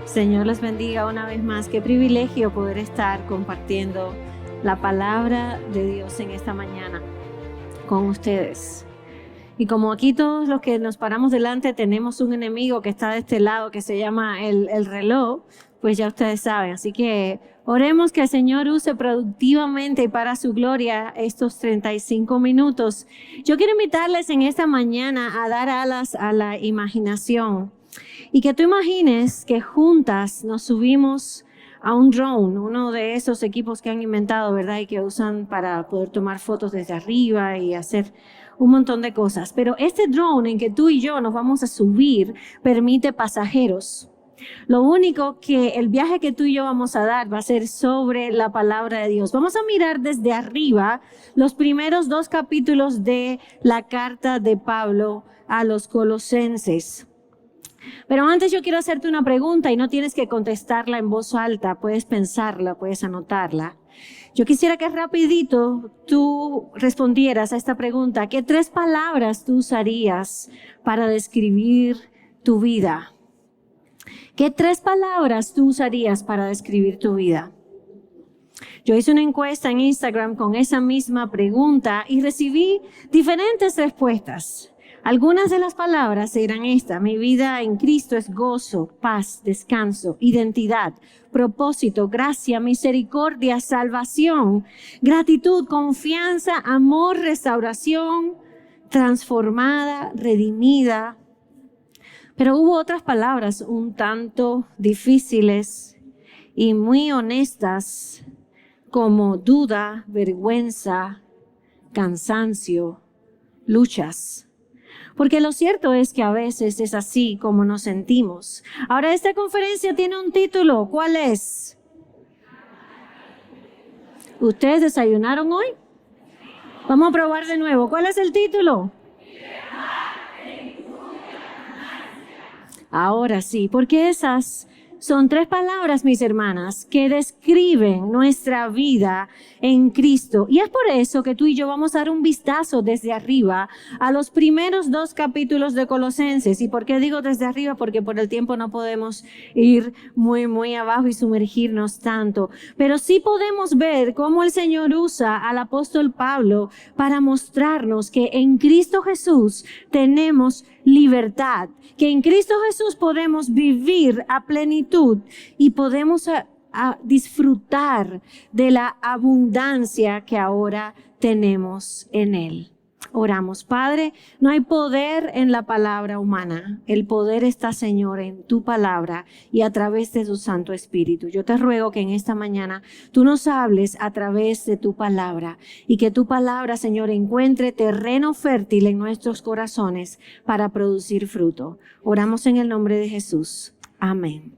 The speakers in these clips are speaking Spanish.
Señor les bendiga una vez más. Qué privilegio poder estar compartiendo la palabra de Dios en esta mañana con ustedes. Y como aquí todos los que nos paramos delante tenemos un enemigo que está de este lado que se llama el reloj, pues ya ustedes saben. Así que oremos que el Señor use productivamente y para su gloria estos 35 minutos. Yo quiero invitarles en esta mañana a dar alas a la imaginación. Y que tú imagines que juntas nos subimos a un drone, uno de esos equipos que han inventado, ¿verdad? Y que usan para poder tomar fotos desde arriba y hacer un montón de cosas. Pero este drone en que tú y yo nos vamos a subir permite pasajeros. Lo único que el viaje que tú y yo vamos a dar va a ser sobre la palabra de Dios. Vamos a mirar desde arriba los primeros 2 capítulos de la carta de Pablo a los Colosenses. Pero antes yo quiero hacerte una pregunta y no tienes que contestarla en voz alta, puedes pensarla, puedes anotarla. Yo quisiera que rapidito tú respondieras a esta pregunta. ¿Qué 3 palabras tú usarías para describir tu vida? ¿Qué 3 palabras tú usarías para describir tu vida? Yo hice una encuesta en Instagram con esa misma pregunta y recibí diferentes respuestas. Algunas de las palabras eran estas: mi vida en Cristo es gozo, paz, descanso, identidad, propósito, gracia, misericordia, salvación, gratitud, confianza, amor, restauración, transformada, redimida. Pero hubo otras palabras un tanto difíciles y muy honestas, como duda, vergüenza, cansancio, luchas. Porque lo cierto es que a veces es así como nos sentimos. Ahora, esta conferencia tiene un título. ¿Cuál es? ¿Ustedes desayunaron hoy? Vamos a probar de nuevo. ¿Cuál es el título? Ahora sí, porque esas son 3 palabras, mis hermanas, que describen nuestra vida en Cristo. Y es por eso que tú y yo vamos a dar un vistazo desde arriba a los primeros 2 capítulos de Colosenses. ¿Y por qué digo desde arriba? Porque por el tiempo no podemos ir muy abajo y sumergirnos tanto. Pero sí podemos ver cómo el Señor usa al apóstol Pablo para mostrarnos que en Cristo Jesús tenemos libertad, que en Cristo Jesús podemos vivir a plenitud y podemos a disfrutar de la abundancia que ahora tenemos en Él. Oramos. Padre, no hay poder en la palabra humana. El poder está, Señor, en tu palabra y a través de tu Santo Espíritu. Yo te ruego que en esta mañana tú nos hables a través de tu palabra y que tu palabra, Señor, encuentre terreno fértil en nuestros corazones para producir fruto. Oramos en el nombre de Jesús. Amén.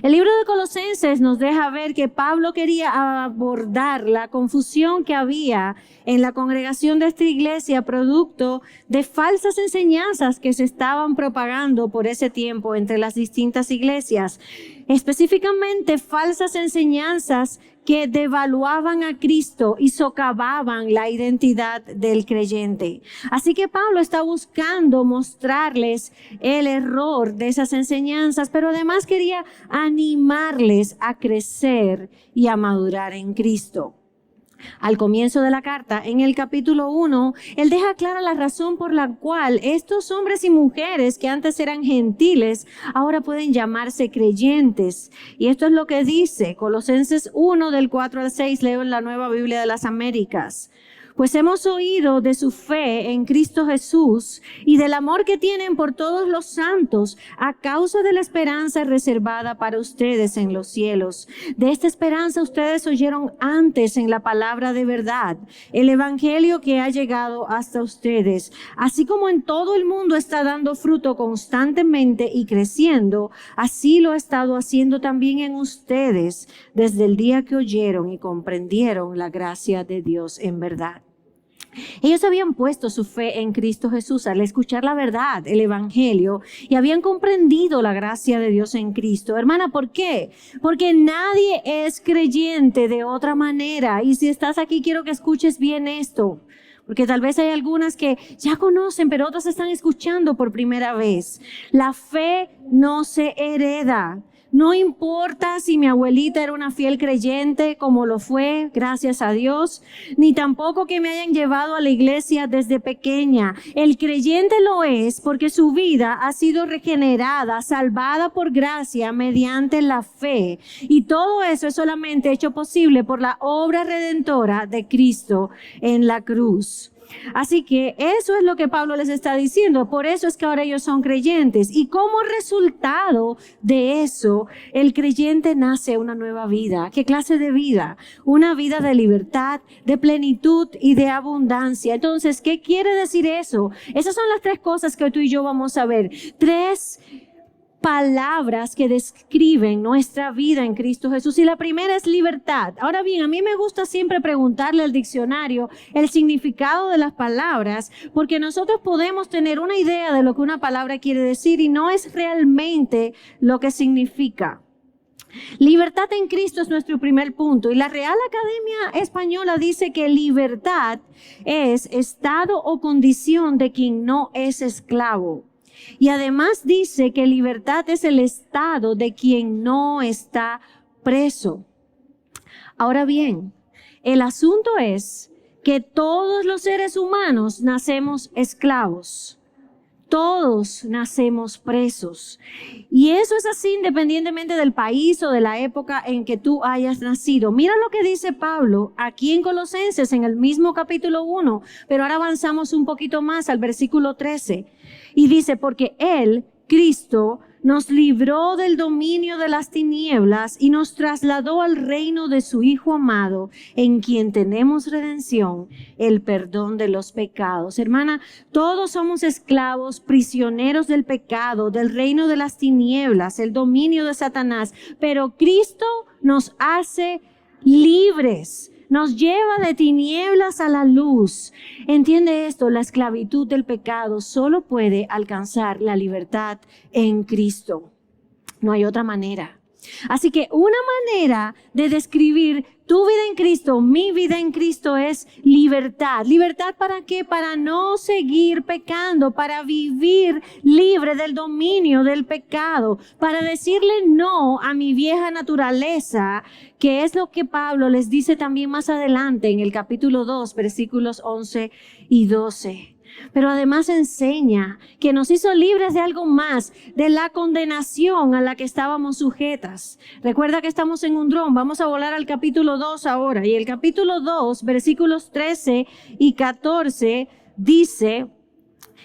El libro de Colosenses nos deja ver que Pablo quería abordar la confusión que había en la congregación de esta iglesia, producto de falsas enseñanzas que se estaban propagando por ese tiempo entre las distintas iglesias. Específicamente falsas enseñanzas que devaluaban a Cristo y socavaban la identidad del creyente. Así que Pablo está buscando mostrarles el error de esas enseñanzas, pero además quería animarles a crecer y a madurar en Cristo. Al comienzo de la carta, en el capítulo 1, él deja clara la razón por la cual estos hombres y mujeres que antes eran gentiles, ahora pueden llamarse creyentes. Y esto es lo que dice Colosenses 1, del 4 al 6, leo en la Nueva Biblia de las Américas. Pues hemos oído de su fe en Cristo Jesús y del amor que tienen por todos los santos a causa de la esperanza reservada para ustedes en los cielos. De esta esperanza ustedes oyeron antes en la palabra de verdad, el evangelio que ha llegado hasta ustedes. Así como en todo el mundo está dando fruto constantemente y creciendo, así lo ha estado haciendo también en ustedes desde el día que oyeron y comprendieron la gracia de Dios en verdad. Ellos habían puesto su fe en Cristo Jesús al escuchar la verdad, el evangelio, y habían comprendido la gracia de Dios en Cristo. Hermana, ¿por qué? Porque nadie es creyente de otra manera. Y si estás aquí, quiero que escuches bien esto. Porque tal vez hay algunas que ya conocen, pero otras están escuchando por primera vez. La fe no se hereda. No importa si mi abuelita era una fiel creyente, como lo fue, gracias a Dios, ni tampoco que me hayan llevado a la iglesia desde pequeña. El creyente lo es porque su vida ha sido regenerada, salvada por gracia mediante la fe. Y todo eso es solamente hecho posible por la obra redentora de Cristo en la cruz. Así que eso es lo que Pablo les está diciendo. Por eso es que ahora ellos son creyentes. Y como resultado de eso, el creyente nace una nueva vida. ¿Qué clase de vida? Una vida de libertad, de plenitud y de abundancia. Entonces, ¿qué quiere decir eso? Esas son las tres cosas que tú y yo vamos a ver. Tres palabras que describen nuestra vida en Cristo Jesús. Y la primera es libertad. Ahora bien, a mí me gusta siempre preguntarle al diccionario el significado de las palabras, porque nosotros podemos tener una idea de lo que una palabra quiere decir y no es realmente lo que significa. Libertad en Cristo es nuestro primer punto, y la Real Academia Española dice que libertad es estado o condición de quien no es esclavo. Y además dice que libertad es el estado de quien no está preso. Ahora bien, el asunto es que todos los seres humanos nacemos esclavos. Todos nacemos presos. Y eso es así independientemente del país o de la época en que tú hayas nacido. Mira lo que dice Pablo aquí en Colosenses, en el mismo capítulo 1, pero ahora avanzamos un poquito más al versículo 13. Y dice, porque Él, Cristo, nos libró del dominio de las tinieblas y nos trasladó al reino de su Hijo amado, en quien tenemos redención, el perdón de los pecados. Hermana, todos somos esclavos, prisioneros del pecado, del reino de las tinieblas, el dominio de Satanás, pero Cristo nos hace libres. Nos lleva de tinieblas a la luz. Entiende esto, la esclavitud del pecado solo puede alcanzar la libertad en Cristo. No hay otra manera. Así que una manera de describir tu vida en Cristo, mi vida en Cristo, es libertad. ¿Libertad para qué? Para no seguir pecando, para vivir libre del dominio del pecado, para decirle no a mi vieja naturaleza, que es lo que Pablo les dice también más adelante en el capítulo 2, versículos 11 y 12. Pero además enseña que nos hizo libres de algo más, de la condenación a la que estábamos sujetas. Recuerda que estamos en un dron, vamos a volar al capítulo 2 ahora. Y el capítulo 2, versículos 13 y 14 dice: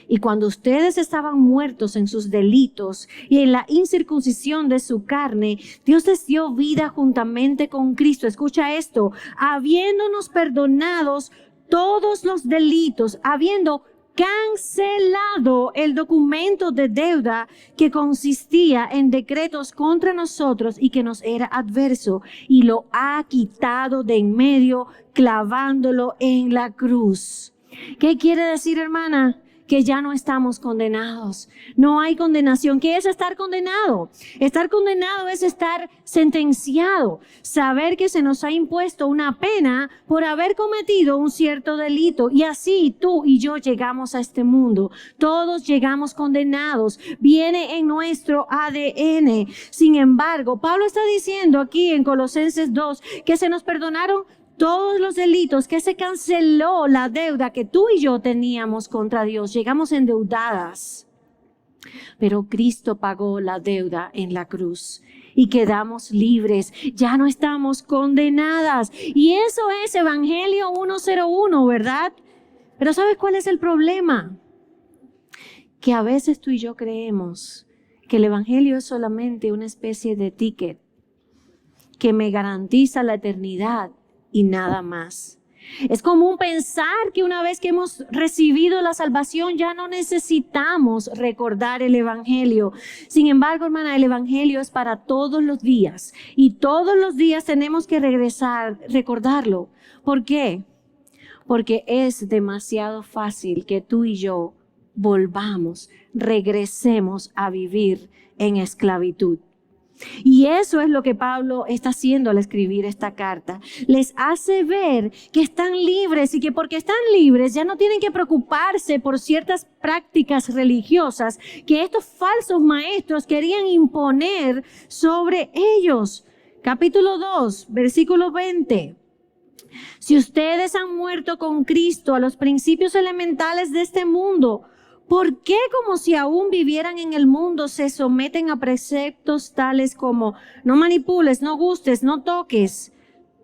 y cuando ustedes estaban muertos en sus delitos y en la incircuncisión de su carne, Dios les dio vida juntamente con Cristo. Escucha esto, habiéndonos perdonados todos los delitos, habiendo cancelado el documento de deuda que consistía en decretos contra nosotros y que nos era adverso, y lo ha quitado de en medio, clavándolo en la cruz. ¿Qué quiere decir, hermana? Que ya no estamos condenados. No hay condenación. ¿Qué es estar condenado? Estar condenado es estar sentenciado. Saber que se nos ha impuesto una pena por haber cometido un cierto delito. Y así tú y yo llegamos a este mundo. Todos llegamos condenados. Viene en nuestro ADN. Sin embargo, Pablo está diciendo aquí en Colosenses 2 que se nos perdonaron todos los delitos, que se canceló la deuda que tú y yo teníamos contra Dios. Llegamos endeudadas, pero Cristo pagó la deuda en la cruz y quedamos libres. Ya no estamos condenadas. Y eso es Evangelio 1:01, ¿verdad? Pero ¿sabes cuál es el problema? Que a veces tú y yo creemos que el Evangelio es solamente una especie de ticket que me garantiza la eternidad y nada más. Es común pensar que una vez que hemos recibido la salvación ya no necesitamos recordar el Evangelio. Sin embargo, hermana, el Evangelio es para todos los días y todos los días tenemos que recordarlo. ¿Por qué? Porque es demasiado fácil que tú y yo regresemos a vivir en esclavitud. Y eso es lo que Pablo está haciendo al escribir esta carta. Les hace ver que están libres y que porque están libres ya no tienen que preocuparse por ciertas prácticas religiosas que estos falsos maestros querían imponer sobre ellos. Capítulo 2, versículo 20. Si ustedes han muerto con Cristo a los principios elementales de este mundo, ¿por qué, como si aún vivieran en el mundo, se someten a preceptos tales como no manipules, no gustes, no toques?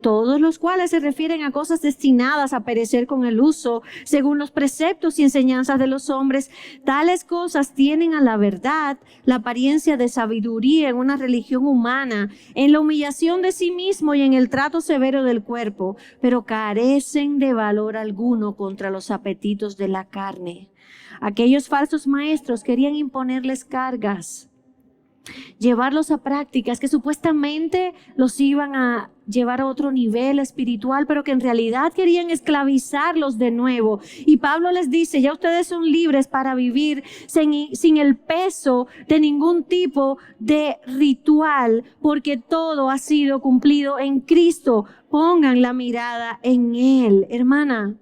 Todos los cuales se refieren a cosas destinadas a perecer con el uso, según los preceptos y enseñanzas de los hombres. Tales cosas tienen a la verdad la apariencia de sabiduría en una religión humana, en la humillación de sí mismo y en el trato severo del cuerpo, pero carecen de valor alguno contra los apetitos de la carne. Aquellos falsos maestros querían imponerles cargas, llevarlos a prácticas que supuestamente los iban a llevar a otro nivel espiritual, pero que en realidad querían esclavizarlos de nuevo. Y Pablo les dice, ya ustedes son libres para vivir sin el peso de ningún tipo de ritual, porque todo ha sido cumplido en Cristo. Pongan la mirada en Él. Hermana,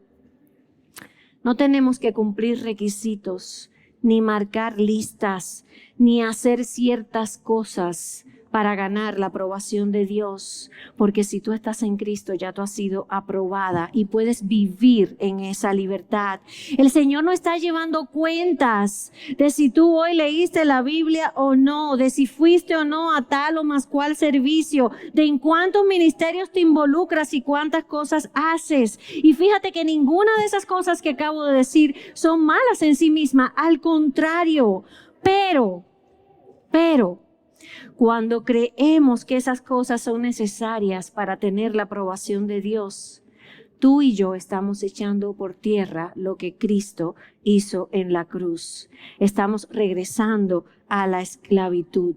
no tenemos que cumplir requisitos, ni marcar listas, ni hacer ciertas cosas para ganar la aprobación de Dios, porque si tú estás en Cristo ya tú has sido aprobada y puedes vivir en esa libertad. El Señor no está llevando cuentas de si tú hoy leíste la Biblia o no, de si fuiste o no a tal o más cual servicio, de en cuántos ministerios te involucras y cuántas cosas haces. Y fíjate que ninguna de esas cosas que acabo de decir son malas en sí mismas, al contrario, pero cuando creemos que esas cosas son necesarias para tener la aprobación de Dios, tú y yo estamos echando por tierra lo que Cristo hizo en la cruz. Estamos regresando a la esclavitud.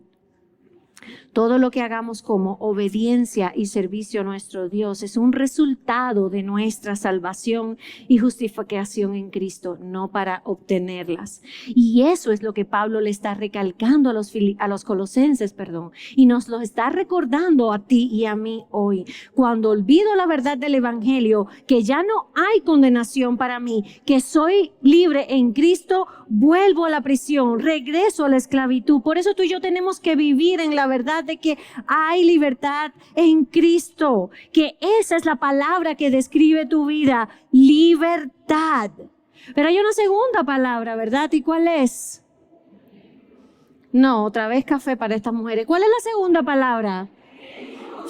Todo lo que hagamos como obediencia y servicio a nuestro Dios es un resultado de nuestra salvación y justificación en Cristo, no para obtenerlas. Y eso es lo que Pablo le está recalcando a los colosenses, y nos lo está recordando a ti y a mí hoy. Cuando olvido la verdad del Evangelio, que ya no hay condenación para mí, que soy libre en Cristo, vuelvo a la prisión, regreso a la esclavitud. Por eso tú y yo tenemos que vivir en la verdad de que hay libertad en Cristo, que esa es la palabra que describe tu vida, libertad. Pero hay una segunda palabra, ¿verdad? ¿Y cuál es? No, otra vez café para estas mujeres. ¿Cuál es la segunda palabra?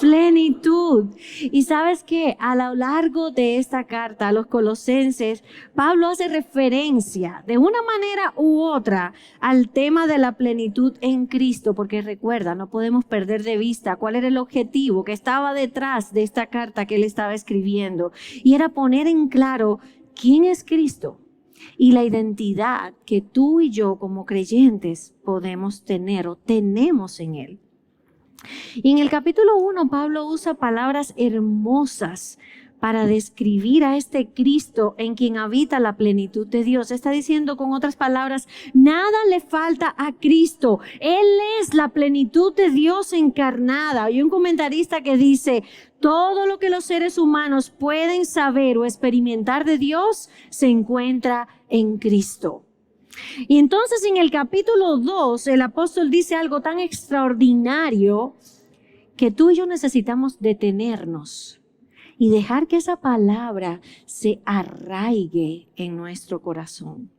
Plenitud. Y sabes que a lo largo de esta carta a los colosenses, Pablo hace referencia de una manera u otra al tema de la plenitud en Cristo, porque recuerda, no podemos perder de vista cuál era el objetivo que estaba detrás de esta carta que él estaba escribiendo, y era poner en claro quién es Cristo y la identidad que tú y yo como creyentes podemos tener o tenemos en Él. Y en el capítulo 1, Pablo usa palabras hermosas para describir a este Cristo en quien habita la plenitud de Dios. Está diciendo, con otras palabras, nada le falta a Cristo. Él es la plenitud de Dios encarnada. Hay un comentarista que dice, todo lo que los seres humanos pueden saber o experimentar de Dios se encuentra en Cristo. Y entonces en el capítulo 2, el apóstol dice algo tan extraordinario que tú y yo necesitamos detenernos y dejar que esa palabra se arraigue en nuestro corazón.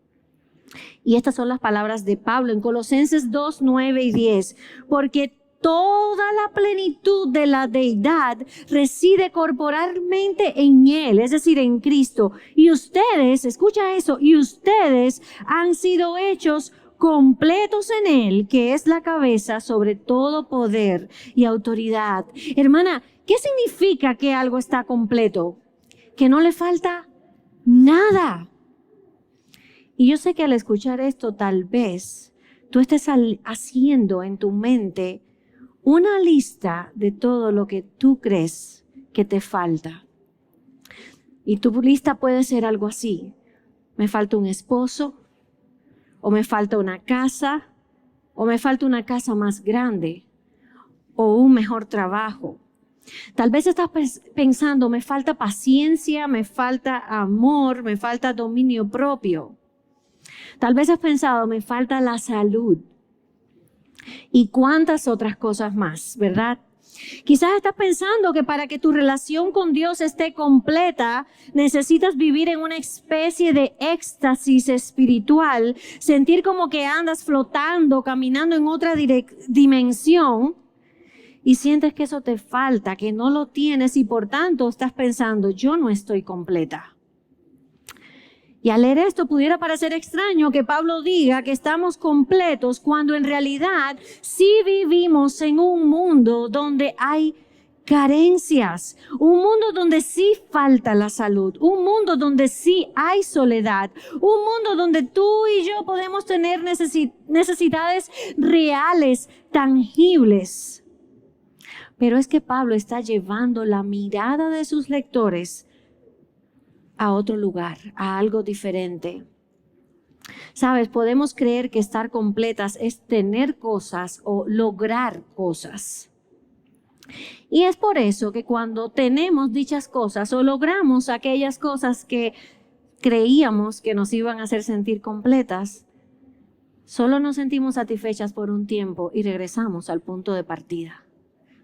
Y estas son las palabras de Pablo en Colosenses 2, 9 y 10. Porque toda la plenitud de la deidad reside corporalmente en Él, es decir, en Cristo. Y ustedes, escucha eso, y ustedes han sido hechos completos en Él, que es la cabeza sobre todo poder y autoridad. Hermana, ¿qué significa que algo está completo? Que no le falta nada. Y yo sé que al escuchar esto, tal vez tú estés haciendo en tu mente una lista de todo lo que tú crees que te falta. Y tu lista puede ser algo así. Me falta un esposo, o me falta una casa, o me falta una casa más grande, o un mejor trabajo. Tal vez estás pensando, me falta paciencia, me falta amor, me falta dominio propio. Tal vez has pensado, me falta la salud. Y cuántas otras cosas más, ¿verdad? Quizás estás pensando que para que tu relación con Dios esté completa, necesitas vivir en una especie de éxtasis espiritual, sentir como que andas flotando, caminando en otra dimensión, y sientes que eso te falta, que no lo tienes, y por tanto estás pensando, yo no estoy completa. Y al leer esto pudiera parecer extraño que Pablo diga que estamos completos cuando en realidad sí vivimos en un mundo donde hay carencias, un mundo donde sí falta la salud, un mundo donde sí hay soledad, un mundo donde tú y yo podemos tener necesidades reales, tangibles. Pero es que Pablo está llevando la mirada de sus lectores a otro lugar, a algo diferente. Sabes, podemos creer que estar completas es tener cosas o lograr cosas. Y es por eso que cuando tenemos dichas cosas o logramos aquellas cosas que creíamos que nos iban a hacer sentir completas, solo nos sentimos satisfechas por un tiempo y regresamos al punto de partida.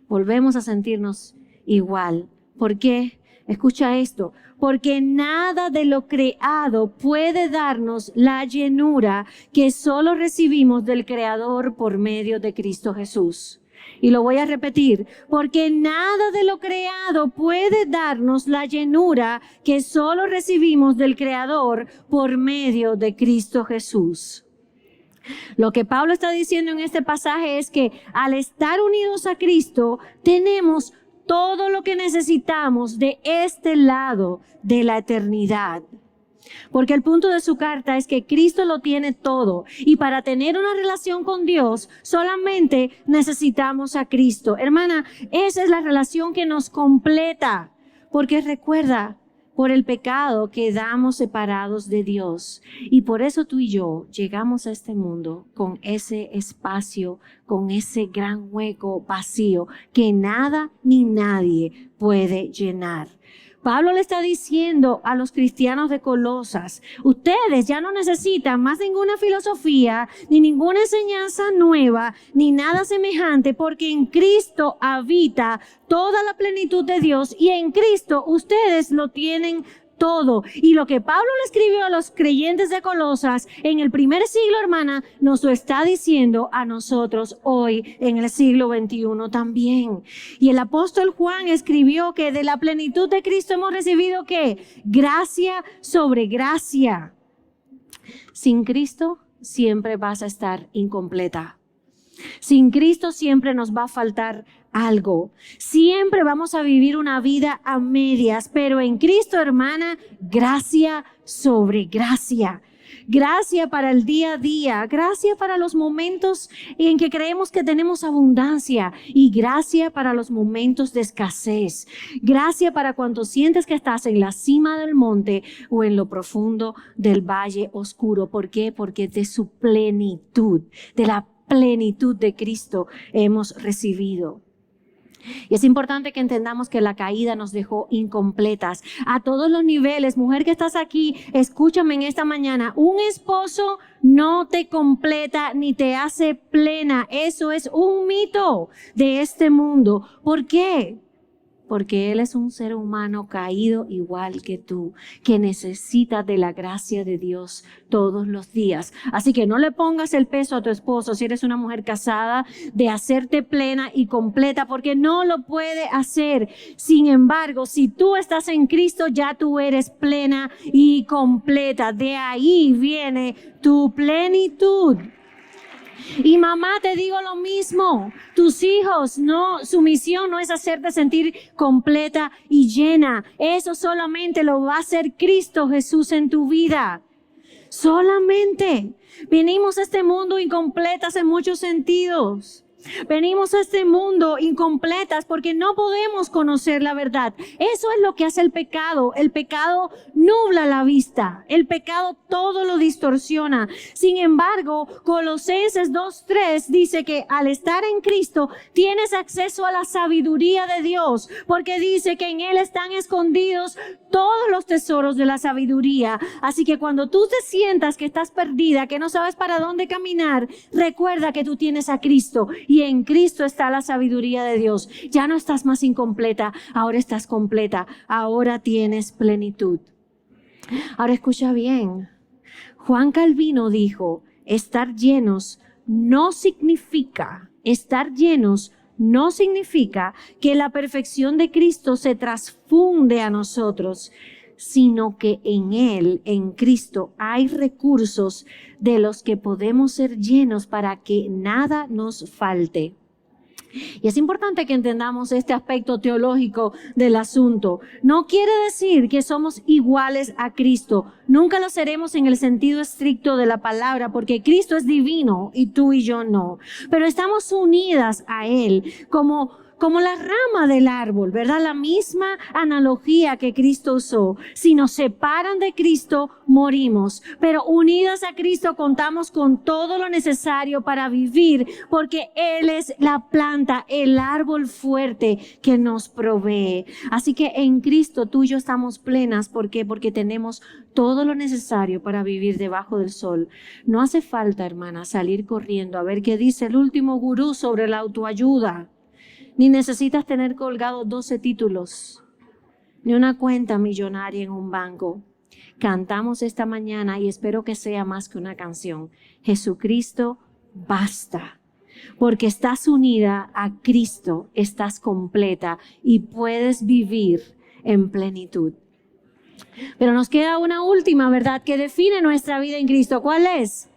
Volvemos a sentirnos igual. ¿Por qué? Escucha esto. Porque nada de lo creado puede darnos la llenura que solo recibimos del Creador por medio de Cristo Jesús. Y lo voy a repetir. Porque nada de lo creado puede darnos la llenura que solo recibimos del Creador por medio de Cristo Jesús. Lo que Pablo está diciendo en este pasaje es que al estar unidos a Cristo, tenemos todo lo que necesitamos de este lado de la eternidad. Porque el punto de su carta es que Cristo lo tiene todo. Y para tener una relación con Dios, solamente necesitamos a Cristo. Hermana, esa es la relación que nos completa. Porque recuerda, por el pecado quedamos separados de Dios. Y por eso tú y yo llegamos a este mundo con ese espacio, con ese gran hueco vacío que nada ni nadie puede llenar. Pablo le está diciendo a los cristianos de Colosas, ustedes ya no necesitan más ninguna filosofía, ni ninguna enseñanza nueva, ni nada semejante, porque en Cristo habita toda la plenitud de Dios y en Cristo ustedes lo tienen todo. Y lo que Pablo le escribió a los creyentes de Colosas en el primer siglo, hermana, nos lo está diciendo a nosotros hoy en el siglo XXI también. Y el apóstol Juan escribió que de la plenitud de Cristo hemos recibido ¿qué? Gracia sobre gracia. Sin Cristo siempre vas a estar incompleta. Sin Cristo siempre nos va a faltar algo. Siempre vamos a vivir una vida a medias, pero en Cristo, hermana, gracia sobre gracia. Gracia para el día a día, gracia para los momentos en que creemos que tenemos abundancia y gracia para los momentos de escasez. Gracia para cuando sientes que estás en la cima del monte o en lo profundo del valle oscuro. ¿Por qué? Porque de su plenitud, de la plenitud de Cristo hemos recibido. Y es importante que entendamos que la caída nos dejó incompletas a todos los niveles. Mujer que estás aquí, escúchame en esta mañana. Un esposo no te completa ni te hace plena. Eso es un mito de este mundo. ¿Por qué? Porque él es un ser humano caído igual que tú, que necesita de la gracia de Dios todos los días. Así que no le pongas el peso a tu esposo, si eres una mujer casada, de hacerte plena y completa, porque no lo puede hacer. Sin embargo, si tú estás en Cristo, ya tú eres plena y completa. De ahí viene tu plenitud. Y mamá, te digo lo mismo, tus hijos su misión no es hacerte sentir completa y llena. Eso solamente lo va a hacer Cristo Jesús en tu vida. Solamente. Venimos a este mundo incompletas en muchos sentidos. Venimos a este mundo incompletas porque no podemos conocer la verdad. Eso es lo que hace el pecado. El pecado nubla la vista. El pecado todo lo distorsiona. Sin embargo, Colosenses 2:3 dice que al estar en Cristo tienes acceso a la sabiduría de Dios, porque dice que en Él están escondidos todos los tesoros de la sabiduría. Así que cuando tú te sientas que estás perdida, que no sabes para dónde caminar, recuerda que tú tienes a Cristo y en Cristo está la sabiduría de Dios. Ya no estás más incompleta, ahora estás completa, ahora tienes plenitud. Ahora escucha bien. Juan Calvino dijo, estar llenos no significa que la perfección de Cristo se transfunde a nosotros, sino que en Él, en Cristo, hay recursos de los que podemos ser llenos para que nada nos falte. Y es importante que entendamos este aspecto teológico del asunto. No quiere decir que somos iguales a Cristo. Nunca lo seremos en el sentido estricto de la palabra, porque Cristo es divino y tú y yo no. Pero estamos unidas a Él como la rama del árbol, ¿verdad? La misma analogía que Cristo usó. Si nos separan de Cristo, morimos. Pero unidas a Cristo contamos con todo lo necesario para vivir, porque Él es la planta, el árbol fuerte que nos provee. Así que en Cristo tú y yo estamos plenas. ¿Por qué? Porque tenemos todo lo necesario para vivir debajo del sol. No hace falta, hermana, salir corriendo a ver qué dice el último gurú sobre la autoayuda. Ni necesitas tener colgados 12 títulos, ni una cuenta millonaria en un banco. Cantamos esta mañana y espero que sea más que una canción. Jesucristo, basta. Porque estás unida a Cristo, estás completa y puedes vivir en plenitud. Pero nos queda una última, ¿verdad?, que define nuestra vida en Cristo. ¿Cuál es?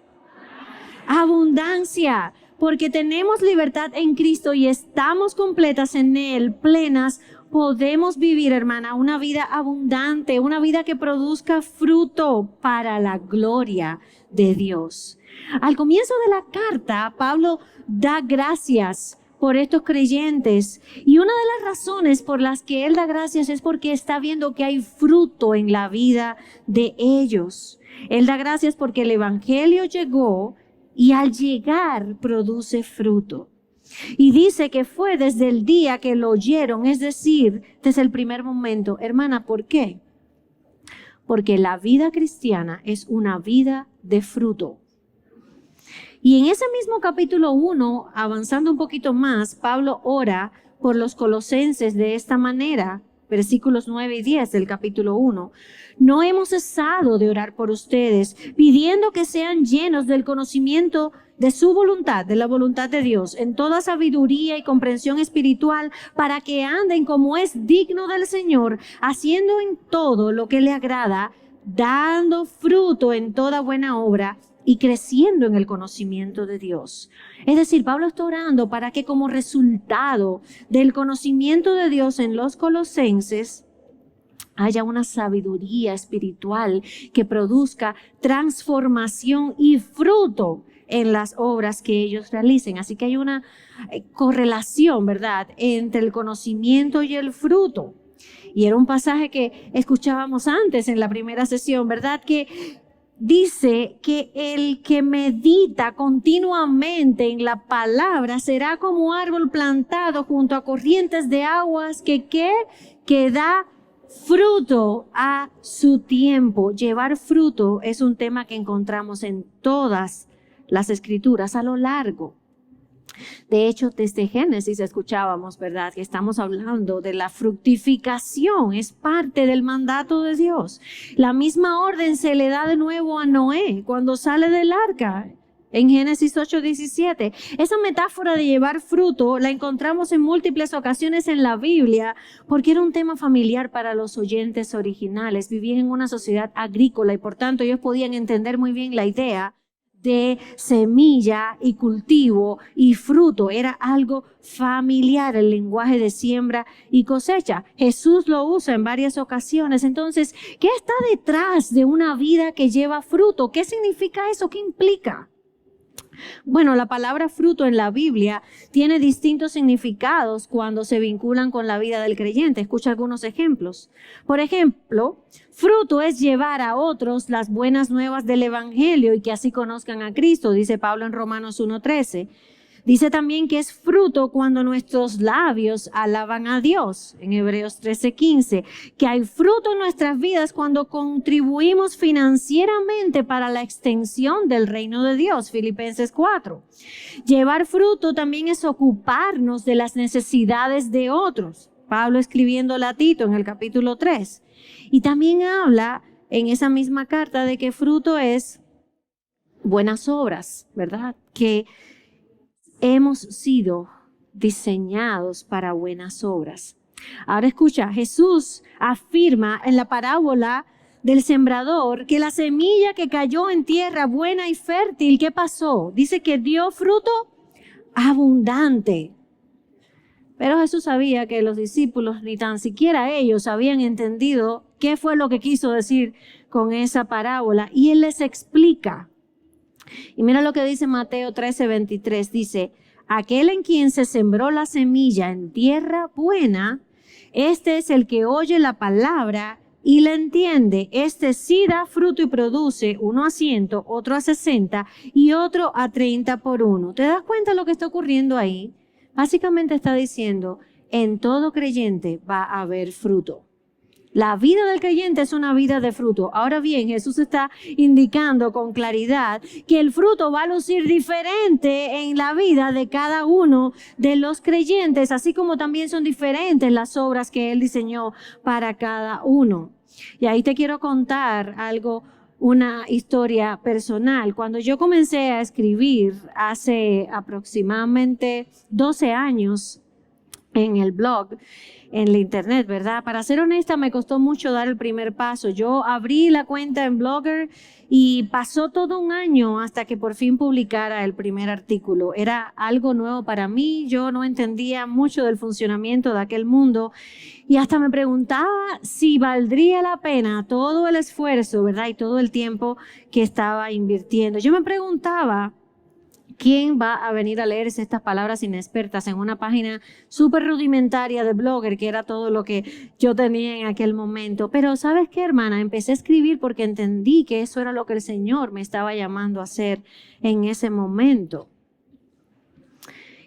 Abundancia. Porque tenemos libertad en Cristo y estamos completas en Él, plenas, podemos vivir, hermana, una vida abundante, una vida que produzca fruto para la gloria de Dios. Al comienzo de la carta, Pablo da gracias por estos creyentes. Y una de las razones por las que él da gracias es porque está viendo que hay fruto en la vida de ellos. Él da gracias porque el evangelio llegó y al llegar produce fruto. Y dice que fue desde el día que lo oyeron, es decir, desde el primer momento. Hermana, ¿por qué? Porque la vida cristiana es una vida de fruto. Y en ese mismo capítulo 1, avanzando un poquito más, Pablo ora por los colosenses de esta manera, versículos 9 y 10 del capítulo 1. No hemos cesado de orar por ustedes, pidiendo que sean llenos del conocimiento de su voluntad, de la voluntad de Dios, en toda sabiduría y comprensión espiritual, para que anden como es digno del Señor, haciendo en todo lo que le agrada, dando fruto en toda buena obra y creciendo en el conocimiento de Dios. Es decir, Pablo está orando para que como resultado del conocimiento de Dios en los colosenses haya una sabiduría espiritual que produzca transformación y fruto en las obras que ellos realicen. Así que hay una correlación, ¿verdad?, entre el conocimiento y el fruto. Y era un pasaje que escuchábamos antes en la primera sesión, ¿verdad?, que dice que el que medita continuamente en la palabra será como árbol plantado junto a corrientes de aguas que da fruto a su tiempo. Llevar fruto es un tema que encontramos en todas las escrituras a lo largo. De hecho, desde Génesis escuchábamos, ¿verdad?, que estamos hablando de la fructificación, es parte del mandato de Dios. La misma orden se le da de nuevo a Noé cuando sale del arca, en Génesis 8:17. Esa metáfora de llevar fruto la encontramos en múltiples ocasiones en la Biblia, porque era un tema familiar para los oyentes originales. Vivían en una sociedad agrícola y por tanto ellos podían entender muy bien la idea de semilla y cultivo y fruto. Era algo familiar, el lenguaje de siembra y cosecha. Jesús lo usa en varias ocasiones. Entonces, ¿qué está detrás de una vida que lleva fruto? ¿Qué significa eso? ¿Qué implica? Bueno, la palabra fruto en la Biblia tiene distintos significados cuando se vinculan con la vida del creyente. Escucha algunos ejemplos. Por ejemplo, fruto es llevar a otros las buenas nuevas del Evangelio y que así conozcan a Cristo, dice Pablo en Romanos 1:13. Dice también que es fruto cuando nuestros labios alaban a Dios, en Hebreos 13:15, que hay fruto en nuestras vidas cuando contribuimos financieramente para la extensión del reino de Dios, Filipenses 4. Llevar fruto también es ocuparnos de las necesidades de otros, Pablo escribiendo a Tito en el capítulo 3. Y también habla en esa misma carta de que fruto es buenas obras, ¿verdad? Que hemos sido diseñados para buenas obras. Ahora escucha, Jesús afirma en la parábola del sembrador que la semilla que cayó en tierra buena y fértil, ¿qué pasó? Dice que dio fruto abundante. Pero Jesús sabía que los discípulos, ni tan siquiera ellos, habían entendido qué fue lo que quiso decir con esa parábola. Y Él les explica. Y mira lo que dice Mateo 13:23. Dice, aquel en quien se sembró la semilla en tierra buena, este es el que oye la palabra y la entiende. Este sí da fruto y produce, uno a 100, otro a 60 y otro a 30 por uno. ¿Te das cuenta de lo que está ocurriendo ahí? Básicamente está diciendo, en todo creyente va a haber fruto. La vida del creyente es una vida de fruto. Ahora bien, Jesús está indicando con claridad que el fruto va a lucir diferente en la vida de cada uno de los creyentes, así como también son diferentes las obras que Él diseñó para cada uno. Y ahí te quiero contar algo, una historia personal. Cuando yo comencé a escribir hace aproximadamente 12 años en el blog, en la internet, ¿verdad? Para ser honesta, me costó mucho dar el primer paso. Yo abrí la cuenta en Blogger y pasó todo un año hasta que por fin publicara el primer artículo. Era algo nuevo para mí, yo no entendía mucho del funcionamiento de aquel mundo y hasta me preguntaba si valdría la pena todo el esfuerzo, ¿verdad? Y todo el tiempo que estaba invirtiendo. Yo me preguntaba, ¿quién va a venir a leerse estas palabras inexpertas en una página súper rudimentaria de Blogger, que era todo lo que yo tenía en aquel momento? Pero ¿sabes qué, hermana? Empecé a escribir porque entendí que eso era lo que el Señor me estaba llamando a hacer en ese momento.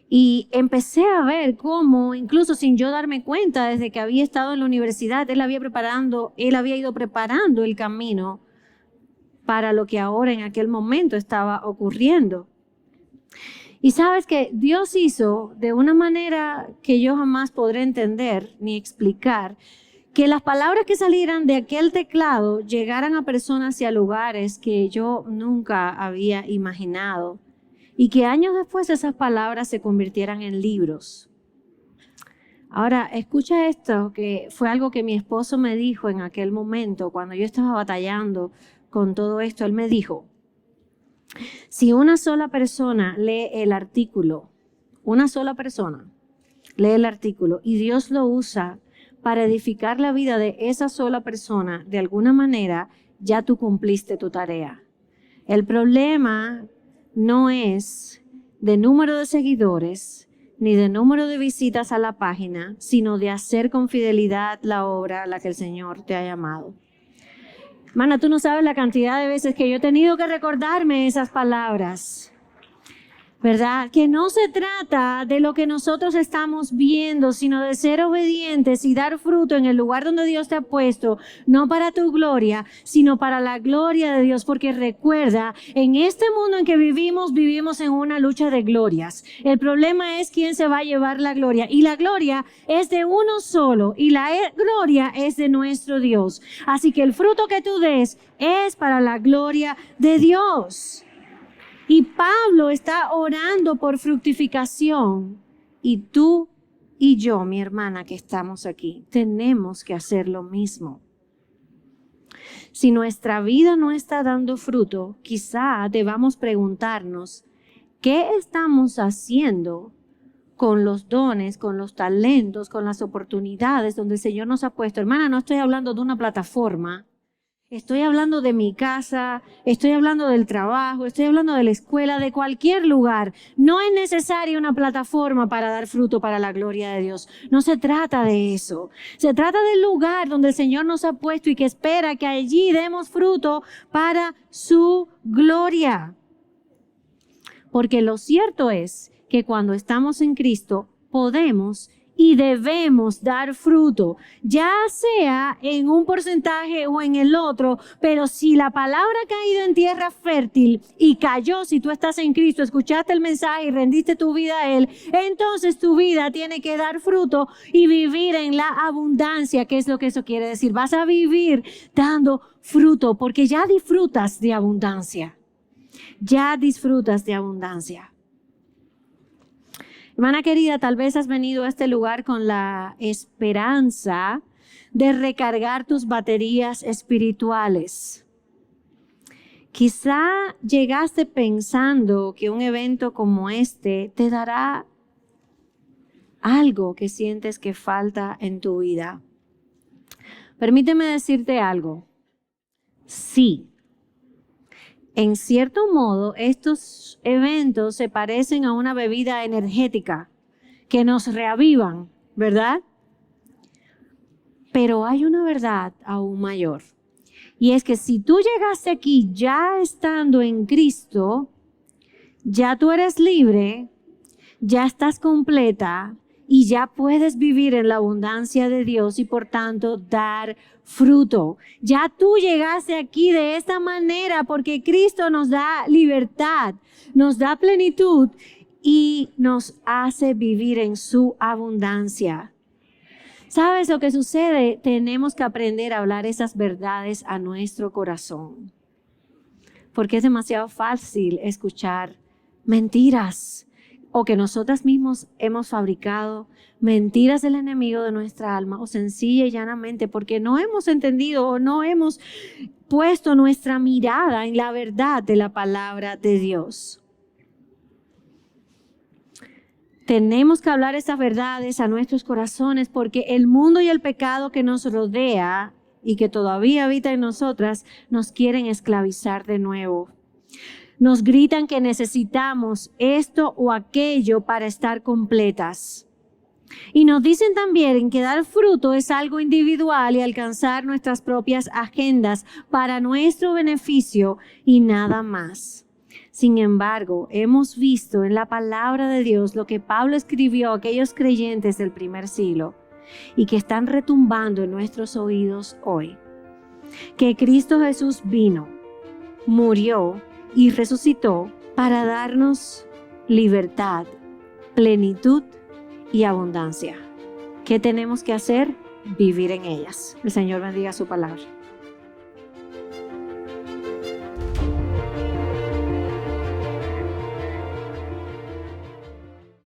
Y empecé a ver cómo, incluso sin yo darme cuenta, desde que había estado en la universidad, Él había ido preparando el camino para lo que ahora en aquel momento estaba ocurriendo. Y sabes que Dios hizo de una manera que yo jamás podré entender ni explicar, que las palabras que salieran de aquel teclado llegaran a personas y a lugares que yo nunca había imaginado. Y que años después esas palabras se convirtieran en libros. Ahora, escucha esto, que fue algo que mi esposo me dijo en aquel momento, cuando yo estaba batallando con todo esto. Él me dijo, si una sola persona lee el artículo, una sola persona lee el artículo y Dios lo usa para edificar la vida de esa sola persona, de alguna manera, ya tú cumpliste tu tarea. El problema no es de número de seguidores ni de número de visitas a la página, sino de hacer con fidelidad la obra a la que el Señor te ha llamado. Hermana, tú no sabes la cantidad de veces que yo he tenido que recordarme esas palabras, ¿verdad? Que no se trata de lo que nosotros estamos viendo, sino de ser obedientes y dar fruto en el lugar donde Dios te ha puesto, no para tu gloria, sino para la gloria de Dios. Porque recuerda, en este mundo en que vivimos en una lucha de glorias. El problema es quién se va a llevar la gloria. Y la gloria es de uno solo, y la gloria es de nuestro Dios. Así que el fruto que tú des es para la gloria de Dios. Y Pablo está orando por fructificación. Y tú y yo, mi hermana que estamos aquí, tenemos que hacer lo mismo. Si nuestra vida no está dando fruto, quizá debamos preguntarnos, ¿qué estamos haciendo con los dones, con los talentos, con las oportunidades donde el Señor nos ha puesto? Hermana, no estoy hablando de una plataforma. Estoy hablando de mi casa, estoy hablando del trabajo, estoy hablando de la escuela, de cualquier lugar. No es necesaria una plataforma para dar fruto para la gloria de Dios. No se trata de eso. Se trata del lugar donde el Señor nos ha puesto y que espera que allí demos fruto para su gloria. Porque lo cierto es que cuando estamos en Cristo podemos y debemos dar fruto, ya sea en un porcentaje o en el otro, pero si la palabra ha caído en tierra fértil y cayó, si tú estás en Cristo, escuchaste el mensaje y rendiste tu vida a Él, entonces tu vida tiene que dar fruto y vivir en la abundancia. ¿Qué es lo que eso quiere decir? Vas a vivir dando fruto porque ya disfrutas de abundancia. Ya disfrutas de abundancia. Hermana querida, tal vez has venido a este lugar con la esperanza de recargar tus baterías espirituales. Quizá llegaste pensando que un evento como este te dará algo que sientes que falta en tu vida. Permíteme decirte algo. Sí. En cierto modo, estos eventos se parecen a una bebida energética que nos reavivan, ¿verdad? Pero hay una verdad aún mayor. Y es que si tú llegaste aquí ya estando en Cristo, ya tú eres libre, ya estás completa y ya puedes vivir en la abundancia de Dios y por tanto dar fruto. Ya tú llegaste aquí de esta manera porque Cristo nos da libertad, nos da plenitud y nos hace vivir en su abundancia. ¿Sabes lo que sucede? Tenemos que aprender a hablar esas verdades a nuestro corazón. Porque es demasiado fácil escuchar mentiras o que nosotras mismos hemos fabricado, mentiras del enemigo de nuestra alma, o sencilla y llanamente porque no hemos entendido o no hemos puesto nuestra mirada en la verdad de la palabra de Dios. Tenemos que hablar esas verdades a nuestros corazones porque el mundo y el pecado que nos rodea y que todavía habita en nosotras nos quieren esclavizar de nuevo. Nos gritan que necesitamos esto o aquello para estar completas. Y nos dicen también que dar fruto es algo individual y alcanzar nuestras propias agendas para nuestro beneficio y nada más. Sin embargo, hemos visto en la palabra de Dios lo que Pablo escribió a aquellos creyentes del primer siglo y que están retumbando en nuestros oídos hoy. Que Cristo Jesús vino, murió y resucitó para darnos libertad, plenitud y abundancia. ¿Qué tenemos que hacer? Vivir en ellas. El Señor bendiga su palabra.